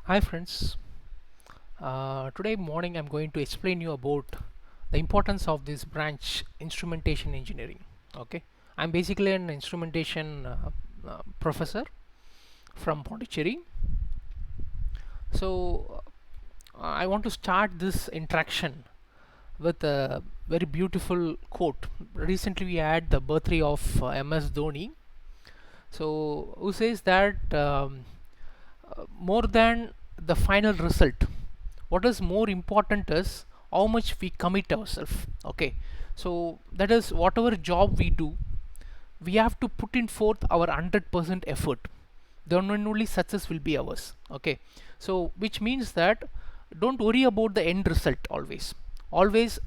Hi friends, today morning I'm going to explain you about the importance of this branch instrumentation engineering. Okay, I'm basically an instrumentation professor from Pondicherry. So I want to start this interaction with a very beautiful quote. Recently we had the birthday of MS Dhoni. So who says that more than the final result, what is more important is how much we commit ourselves. Okay, so that is whatever job we do, we have to put in forth our 100% effort, then only success will be ours. Okay, so which means that don't worry about the end result. Always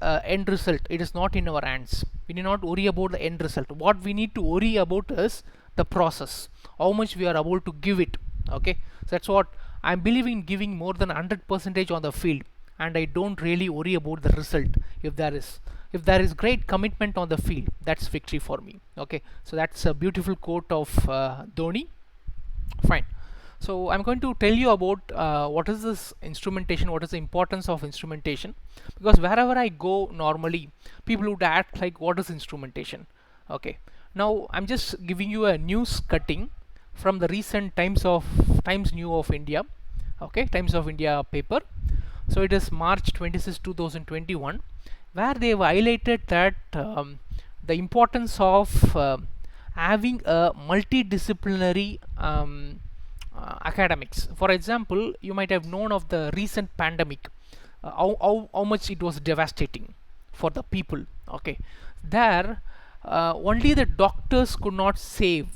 end result, it is not in our hands. We need not worry about the end result. What we need to worry about is the process, how much we are able to give it. Okay, so that's what I'm believing in, giving more than 100% on the field, and I don't really worry about the result. If there is great commitment on the field, that's victory for me. Okay, so that's a beautiful quote of Dhoni. Fine. So I'm going to tell you about what is this instrumentation, what is the importance of instrumentation, because wherever I go normally, people would ask like, what is instrumentation? Okay, now I'm just giving you a news cutting from the recent Times New of India. Okay, Times of India paper. So it is March 26, 2021, where they have highlighted that the importance of having a multidisciplinary academics. For example, you might have known of the recent pandemic, how much it was devastating for the people. Okay, there only the doctors could not save.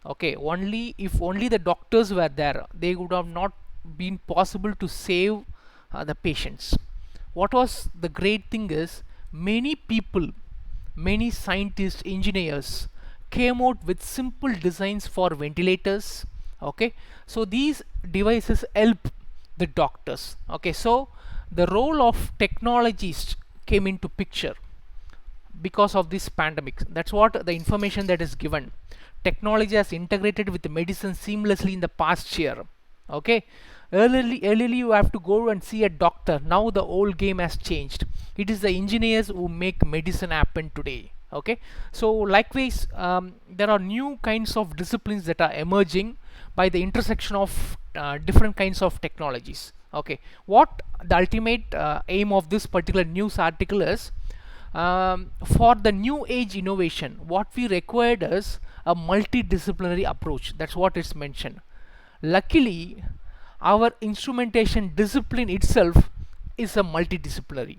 Okay, only if only the doctors were there, they would have not been possible to save the patients. What was the great thing is, many people, many scientists, engineers came out with simple designs for ventilators. Okay, so these devices help the doctors. Okay, so the role of technologists came into picture because of this pandemic. That's what the information that is given. Technology has integrated with medicine seamlessly in the past year. Okay, earlier you have to go and see a doctor. Now the whole game has changed. It is the engineers who make medicine happen today. Okay, so likewise, there are new kinds of disciplines that are emerging by the intersection of different kinds of technologies. Okay, what the ultimate aim of this particular news article is, for the new age innovation, what we required is a multidisciplinary approach. That's what it's mentioned. Luckily, our instrumentation discipline itself is a multidisciplinary.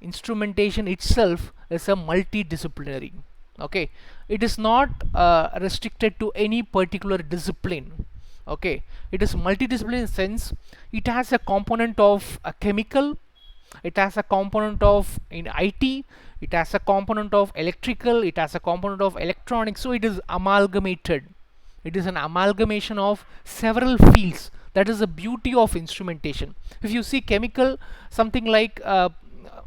Instrumentation itself is a multidisciplinary. Okay, it is not restricted to any particular discipline. Okay, it is multidisciplinary in the sense it has a component of a chemical, it has a component of in IT, it has a component of electrical, it has a component of electronics. So it is amalgamated. It is an amalgamation of several fields. That is the beauty of instrumentation. If you see chemical, something like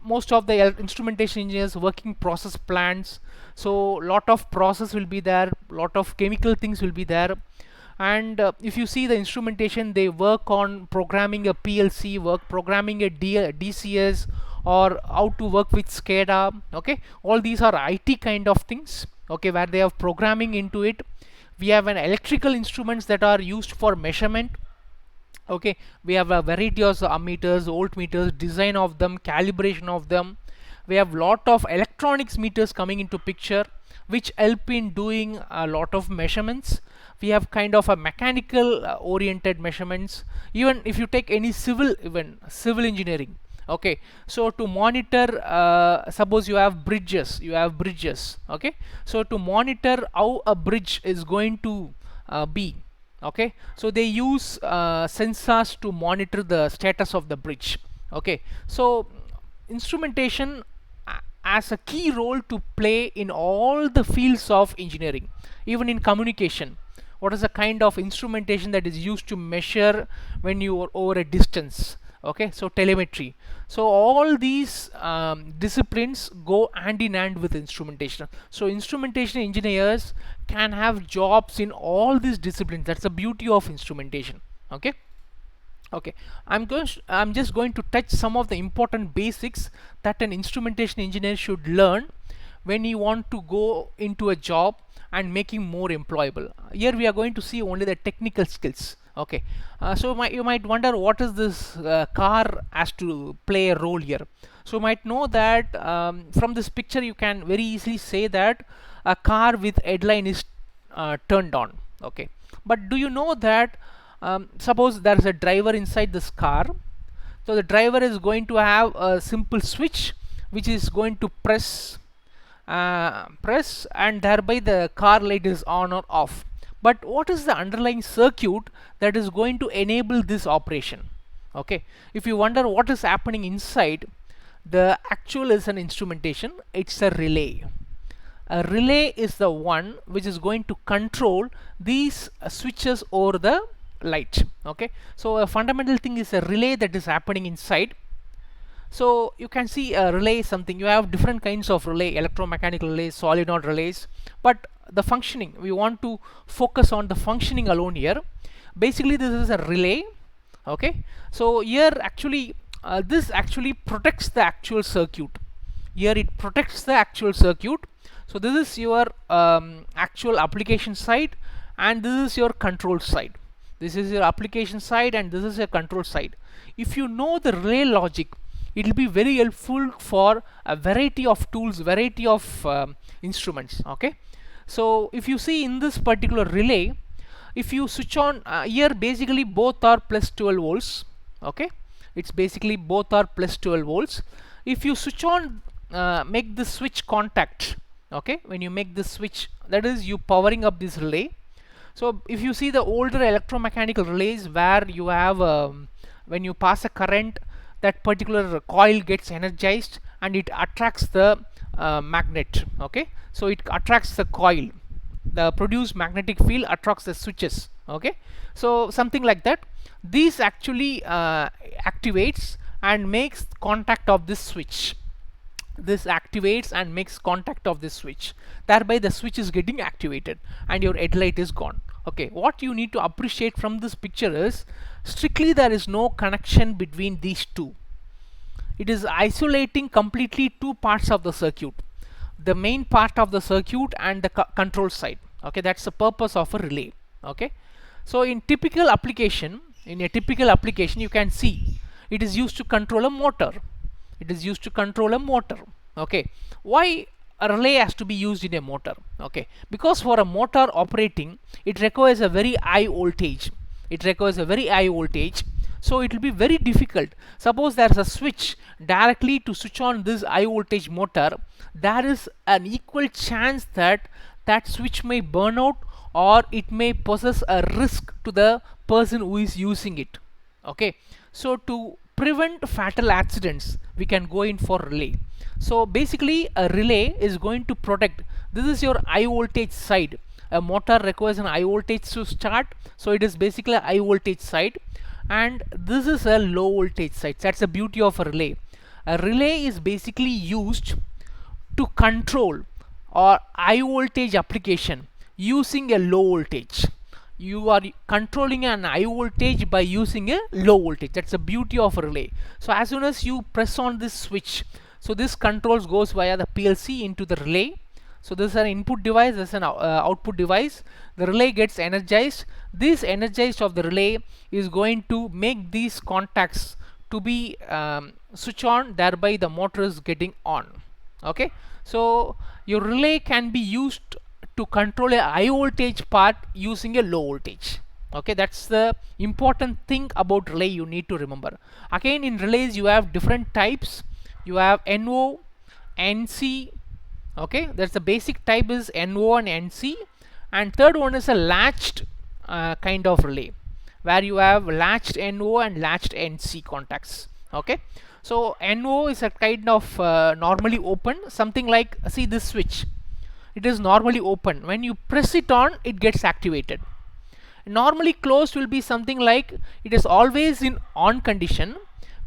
most of the instrumentation engineers working process plants, so lot of process will be there, lot of chemical things will be there. And if you see the instrumentation, they work on programming a PLC, work programming a DCS, or how to work with SCADA. Okay, all these are IT kind of things. Okay, where they have programming into it. We have an electrical instruments that are used for measurement. Okay, we have a variety of ammeters, voltmeters, design of them, calibration of them. We have lot of electronics meters coming into picture, which help in doing a lot of measurements. We have kind of a mechanical oriented measurements. Even if you take any civil, even civil engineering. Okay, so to monitor, suppose you have bridges. Okay, so to monitor how a bridge is going to be. Okay, so they use sensors to monitor the status of the bridge. Okay, so instrumentation has a key role to play in all the fields of engineering. Even in communication, what is the kind of instrumentation that is used to measure when you are over a distance? Okay, so telemetry. So all these disciplines go hand in hand with instrumentation. So instrumentation engineers can have jobs in all these disciplines. That's the beauty of instrumentation. Okay, Okay, I'm just going to touch some of the important basics that an instrumentation engineer should learn when you want to go into a job and making more employable. Here we are going to see only the technical skills. Okay, so you might wonder what is this car has to play a role here. So you might know that from this picture you can very easily say that a car with headline is turned on. Okay, but do you know that suppose there is a driver inside this car, so the driver is going to have a simple switch which is going to press, and thereby the car light is on or off. But what is the underlying circuit that is going to enable this operation? Okay, if you wonder what is happening inside, the actual is an instrumentation, it's a relay. A relay is the one which is going to control these switches over the light. Okay, so a fundamental thing is a relay that is happening inside. So you can see a relay is something, you have different kinds of relay, electromechanical relays, solenoid relays, but the functioning, we want to focus on the functioning alone here. Basically this is a relay. Okay, so here actually this actually protects the actual circuit. Here it protects the actual circuit. So this is your actual application side, and this is your control side. This is your application side and this is your control side. If you know the relay logic, it will be very helpful for a variety of tools, variety of instruments. Okay, so if you see in this particular relay, if you switch on here, basically both are plus 12 volts. Okay, it's basically both are plus 12 volts. If you switch on make the switch contact, okay, when you make this switch, that is you powering up this relay. So if you see the older electromechanical relays where you have when you pass a current, that particular coil gets energized and it attracts the magnet. Okay, so it attracts the coil, the produced magnetic field attracts the switches. Okay, so something like that. This actually activates and makes contact of this switch. This activates and makes contact of this switch, thereby the switch is getting activated and your headlight is gone. Okay, what you need to appreciate from this picture is strictly there is no connection between these two. It is isolating completely two parts of the circuit, the main part of the circuit and the control side. Okay, that's the purpose of a relay. Okay, so in a typical application you can see it is used to control a motor. It is used to control a motor. Okay, why a relay has to be used in a motor? Okay, because for a motor operating, it requires a very high voltage. So it will be very difficult. Suppose there is a switch directly to switch on this high voltage motor, there is an equal chance that that switch may burn out, or it may possess a risk to the person who is using it. Okay, so to prevent fatal accidents, we can go in for relay. So basically a relay is going to protect, this is your high voltage side. A motor requires an high voltage to start, so it is basically a high voltage side, and this is a low voltage side. That's the beauty of a relay. A relay is basically used to control or high voltage application using a low voltage. You are controlling an high voltage by using a low voltage. That's the beauty of a relay. So as soon as you press on this switch, so this controls goes via the PLC into the relay. So this is an input device, this is an output device. The relay gets energized. This energized of the relay is going to make these contacts to be switch on, thereby the motor is getting on. Okay, so your relay can be used to control a high voltage part using a low voltage. Okay, that's the important thing about relay you need to remember. Again, in relays you have different types. You have NO, NC. Okay, that's the basic type is NO and NC, and third one is a latched kind of relay where you have latched NO and latched NC contacts. Okay, so NO is a kind of normally open, something like, see this switch, it is normally open. When you press it on, it gets activated. Normally closed will be something like it is always in on condition.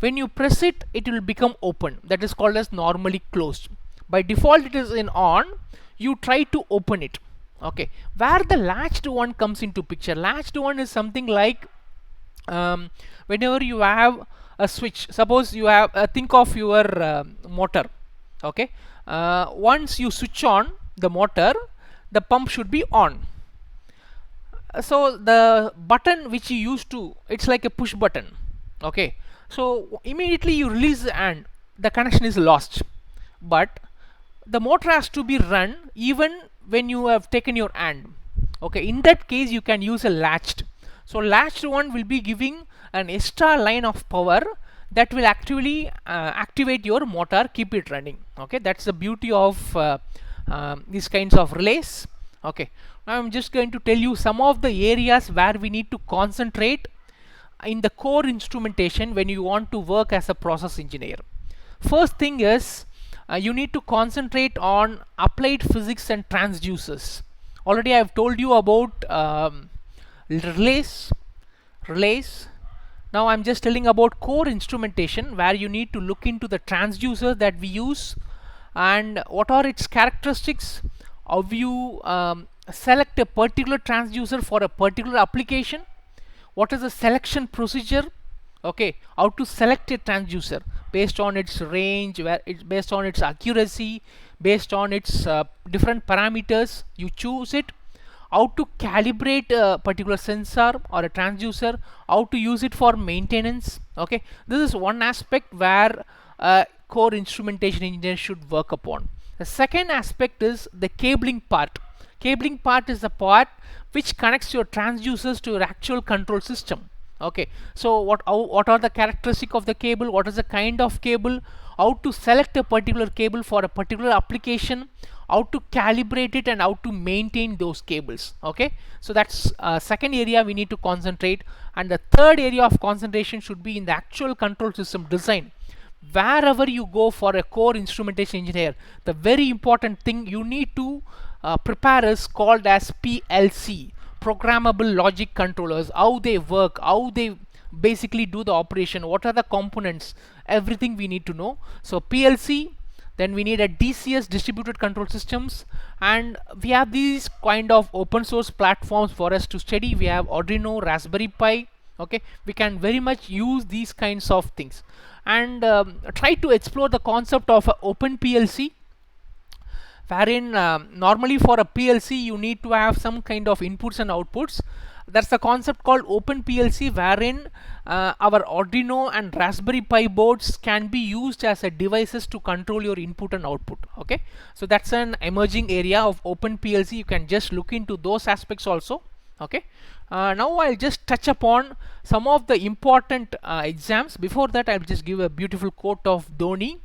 When you press it, it will become open. That is called as normally closed. By default it is in on, you try to open it. Okay, where the latched one comes into picture, latched one is something like whenever you have a switch, suppose you have think of your motor, okay. Once you switch on the motor, the pump should be on. So the button which you used to, it's like a push button, okay. So immediately you release the hand, the connection is lost. But the motor has to be run even when you have taken your hand, okay. In that case you can use a latched. So latched one will be giving an extra line of power that will actually activate your motor, keep it running, okay. That's the beauty of these kinds of relays, okay. Now I'm just going to tell you some of the areas where we need to concentrate in the core instrumentation when you want to work as a process engineer. First thing is you need to concentrate on applied physics and transducers. Already I've told you about relays. Now I'm just telling about core instrumentation, where you need to look into the transducer that we use and what are its characteristics, how you select a particular transducer for a particular application, what is the selection procedure, okay, how to select a transducer based on its range, where it's based on its accuracy, based on its different parameters you choose it, how to calibrate a particular sensor or a transducer, how to use it for maintenance, okay. This is one aspect where core instrumentation engineer should work upon. The second aspect is the cabling part. Cabling part is the part which connects your transducers to your actual control system, okay. So what are the characteristic of the cable, what is the kind of cable, how to select a particular cable for a particular application, how to calibrate it, and how to maintain those cables, okay. So that's second area we need to concentrate. And the third area of concentration should be in the actual control system design. Wherever you go for a core instrumentation engineer, the very important thing you need to prepare is called as PLC, programmable logic controllers. How they work, how they basically do the operation, what are the components, everything we need to know. So PLC, then we need a DCS, distributed control systems, and we have these kind of open source platforms for us to study. We have Arduino, Raspberry Pi, okay. We can very much use these kinds of things and try to explore the concept of open PLC, wherein normally for a PLC you need to have some kind of inputs and outputs. That's the concept called open PLC, wherein our Arduino and Raspberry Pi boards can be used as a devices to control your input and output, okay. So that's an emerging area of open PLC. You can just look into those aspects also, okay. Now I'll just touch upon some of the important exams. Before that, I'll just give a beautiful quote of Dhoni.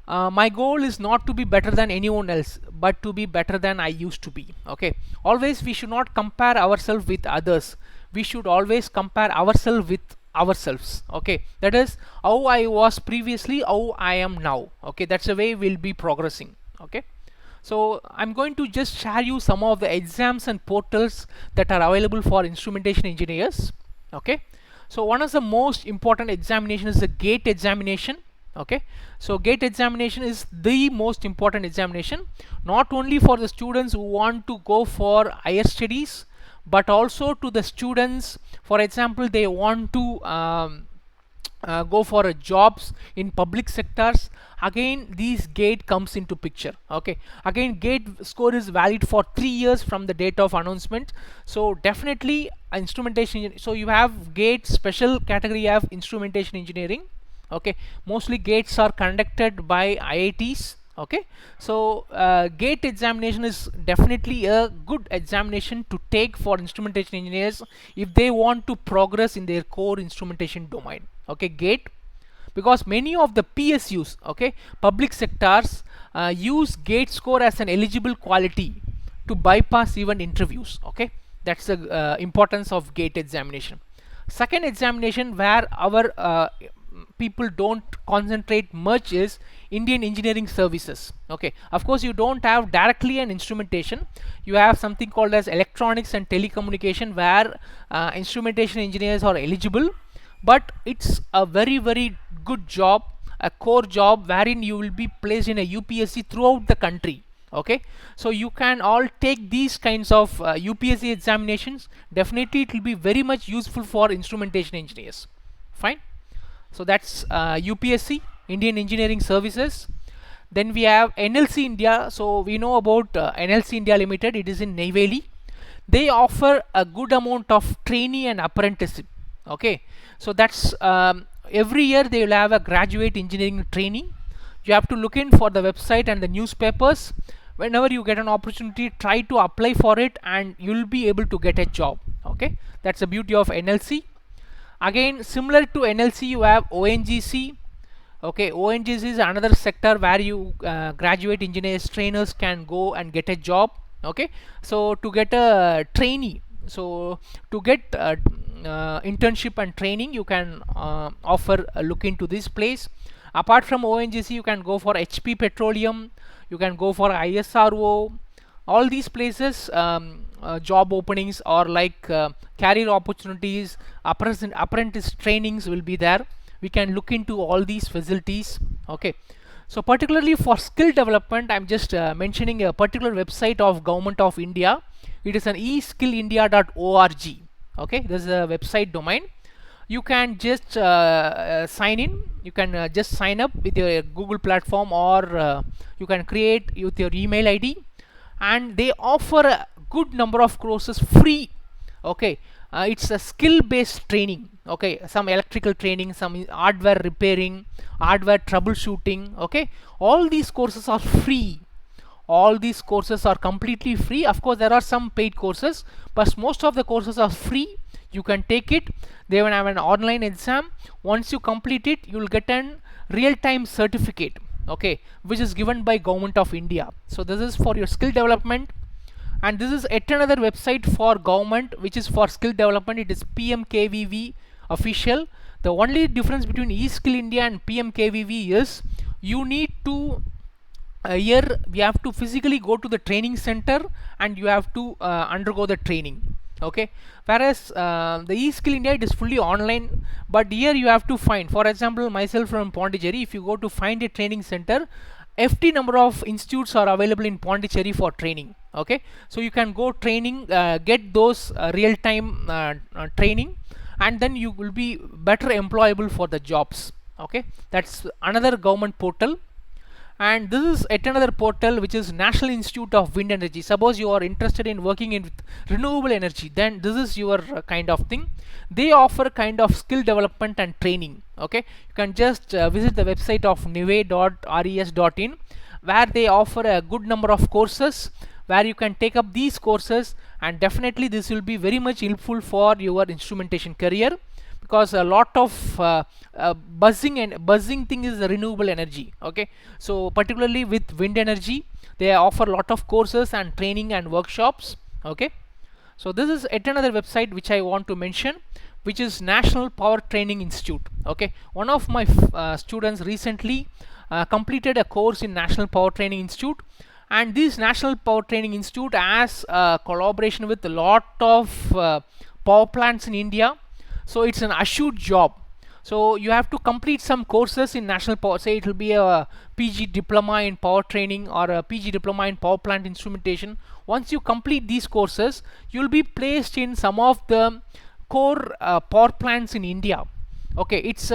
My goal is not to be better than anyone else, but to be better than I used to be, okay. Always we should not compare ourselves with others. We should always compare ourselves with ourselves, okay. That is how I was previously, how I am now, okay. That's the way we'll be progressing, okay. So I'm going to just share you some of the exams and portals that are available for instrumentation engineers, okay. So one of the most important examination is the GATE examination, okay. So GATE examination is the most important examination, not only for the students who want to go for higher studies, but also to the students, for example, they want to go for jobs in public sectors. Again these GATE comes into picture, okay. Again GATE score is valid for 3 years from the date of announcement. So definitely instrumentation, so you have GATE special category, you have instrumentation engineering, okay. Mostly GATEs are conducted by IITs, okay. So GATE examination is definitely a good examination to take for instrumentation engineers if they want to progress in their core instrumentation domain, okay. GATE, because many of the PSUs, okay, public sectors use GATE score as an eligible quality to bypass even interviews, okay. That's the importance of GATE examination. Second examination where our people don't concentrate much is Indian Engineering Services, okay. Of course you don't have directly an instrumentation, you have something called as electronics and telecommunication, where instrumentation engineers are eligible, but it's a very good job, a core job, wherein you will be placed in a UPSC throughout the country, Okay, so you can all take these kinds of UPSC examinations. Definitely it will be very much useful for instrumentation engineers. Fine. So that's UPSC, Indian Engineering Services. Then we have NLC India. So we know about NLC India Limited. It is in Neyveli. They offer a good amount of trainee and apprenticeship. Okay, so that's every year they will have a graduate engineering training. You have to look in for the website and the newspapers. Whenever you get an opportunity, try to apply for it and you'll be able to get a job. Okay, that's the beauty of NLC. Again, similar to NLC, you have ONGC. Okay, ONGC is another sector where you graduate engineers trainers can go and get a job. Okay, so to get a trainee, so to get internship and training, you can offer a look into this place. Apart from ONGC, you can go for HP Petroleum, you can go for ISRO. All these places, job openings or like career opportunities, apprentice trainings will be there. We can look into all these facilities. Okay, so particularly for skill development, I'm just mentioning a particular website of Government of India. It is an eskillindia.org. Okay, this is a website domain. You can just sign in. You can just sign up with your Google platform, or you can create with your email ID, and they offer a good number of courses free. Okay, it's a skill based training. Okay, some electrical training, some hardware repairing, hardware troubleshooting. Okay, all these courses are free. All these courses are completely free. Of course, there are some paid courses, but most of the courses are free. You can take it. They will have an online exam. Once you complete it, you will get an real-time certificate, okay, which is given by Government of India. So this is for your skill development. And this is yet another website for government which is for skill development. It is PMKVV official. The only difference between eSkill India and PMKVV is you need to here we have to physically go to the training center and you have to undergo the training. Okay, whereas the eSkill India, it is fully online, but here you have to find, for example, myself from Pondicherry, if you go to find a training center, FT number of institutes are available in Pondicherry for training. Okay, so you can go training, get those real-time training, and then you will be better employable for the jobs. Okay, that's another government portal. And this is yet another portal which is National Institute of Wind Energy. Suppose you are interested in working in renewable energy, then this is your kind of thing. They offer kind of skill development and training. Okay, you can just visit the website of nive.res.in, where they offer a good number of courses where you can take up these courses, and definitely this will be very much helpful for your instrumentation career, because a lot of buzzing thing is the renewable energy. Okay, so particularly with wind energy, they offer a lot of courses and training and workshops. Okay, so this is yet another website which I want to mention, which is National Power Training Institute. Okay, one of my students recently completed a course in National Power Training Institute, and this National Power Training Institute has collaboration with a lot of power plants in India. So it's an assured job. So you have to complete some courses in National Power. Say it will be a PG diploma in power training or a PG diploma in power plant instrumentation. Once you complete these courses, you will be placed in some of the core power plants in India. Okay, it's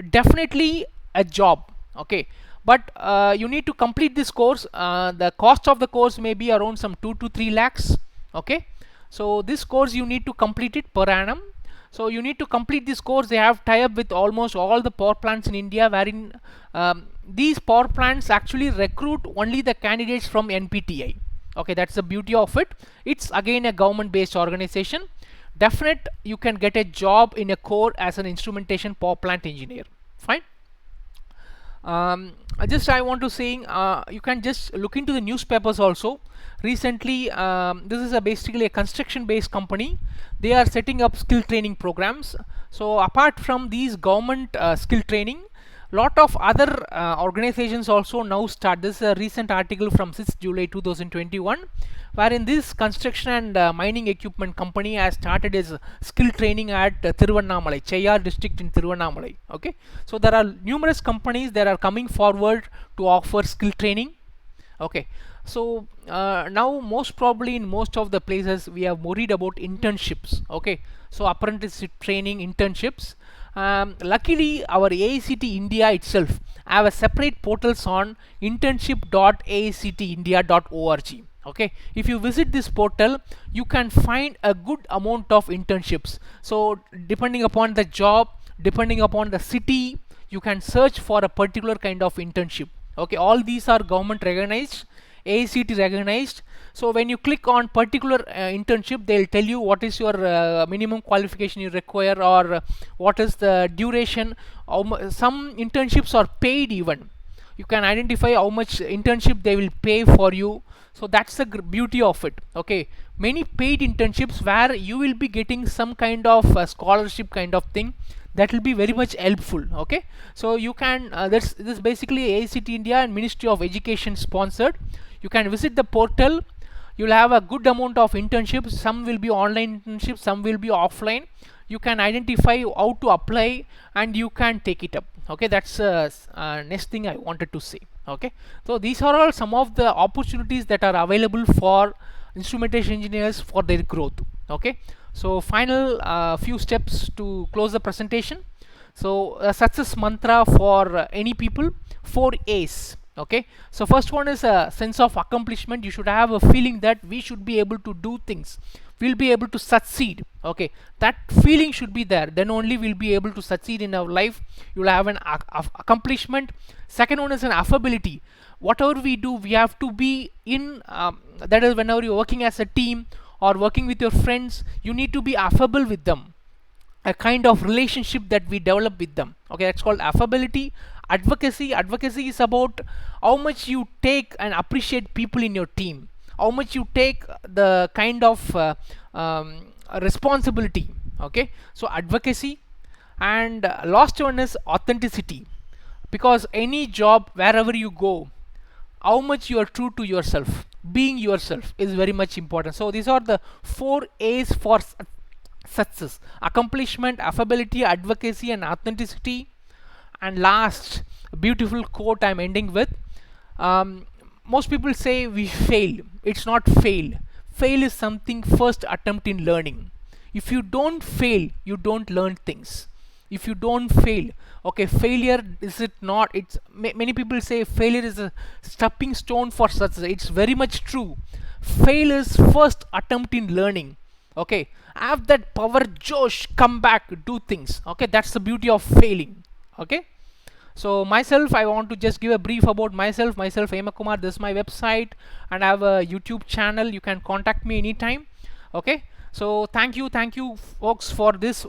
definitely a job. Okay, but you need to complete this course. The cost of the course may be around some 2 to 3 lakhs. Okay, so this course you need to complete it per annum. So you need to complete this course. They have tie up with almost all the power plants in India, wherein these power plants actually recruit only the candidates from NPTI. Okay, that's the beauty of it. It's again a government based organization. Definite you can get a job in a core as an instrumentation power plant engineer. Fine. I want to say you can just look into the newspapers also. Recently, this is basically a construction based company. They are setting up skill training programs. So apart from these government skill training, lot of other organizations also now start. This is a recent article from 6th July 2021, wherein this construction and mining equipment company has started its skill training at Thiruvannamalai, Cheyyar district in Thiruvannamalai. Okay, so there are numerous companies that are coming forward to offer skill training. Okay, So now most probably in most of the places we are worried about internships. Okay, so apprenticeship training, internships. Luckily our AICT India itself have a separate portals on internship.aictindia.org. Okay, if you visit this portal you can find a good amount of internships. So depending upon the job, depending upon the city, you can search for a particular kind of internship. Okay, all these are government recognized, AICT recognized. So when you click on particular internship, they'll tell you what is your minimum qualification you require, or what is the duration. Some internships are paid even. You can identify how much internship they will pay for you. So that's the beauty of it. Okay, many paid internships where you will be getting some kind of scholarship kind of thing, that will be very much helpful. Okay, so you can this basically AICT India and Ministry of Education sponsored. You can visit the portal. You'll have a good amount of internships. Some will be online internships, some will be offline. You can identify how to apply and you can take it up. Okay, that's next thing I wanted to say. Okay, so these are all some of the opportunities that are available for instrumentation engineers for their growth. Okay, so final few steps to close the presentation. So a success mantra for any people: 4 A's. Okay, so first one is a sense of accomplishment. You should have a feeling that we should be able to do things, we'll be able to succeed. Okay, that feeling should be there, then only we'll be able to succeed in our life. You'll have an accomplishment. Second one is an affability. Whatever we do, we have to be in that is, whenever you're working as a team or working with your friends, you need to be affable with them, a kind of relationship that we develop with them. Okay, that's called affability. Advocacy is about how much you take and appreciate people in your team, how much you take the kind of responsibility. Okay, so advocacy. And last one is authenticity, because any job, wherever you go, how much you are true to yourself, being yourself is very much important. So these are the 4 A's for success: accomplishment, affability, advocacy, and authenticity. And last, a beautiful quote I'm ending with. Most people say we fail. It's not fail. Fail is something first attempt in learning. If you don't fail, you don't learn things. If you don't fail, okay, failure is it not? It's many people say failure is a stepping stone for success. It's very much true. Fail is first attempt in learning. Okay, have that power, Josh, come back, do things. Okay, that's the beauty of failing. Okay, so myself, I want to just give a brief about myself. Hemakumar, this is my website, and I have a YouTube channel. You can contact me anytime. Okay, so thank you folks for this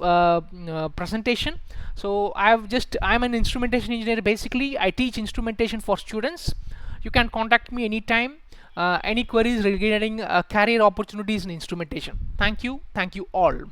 presentation. So I'm an instrumentation engineer. Basically, I teach instrumentation for students. You can contact me anytime. Any queries regarding career opportunities in instrumentation. Thank you all.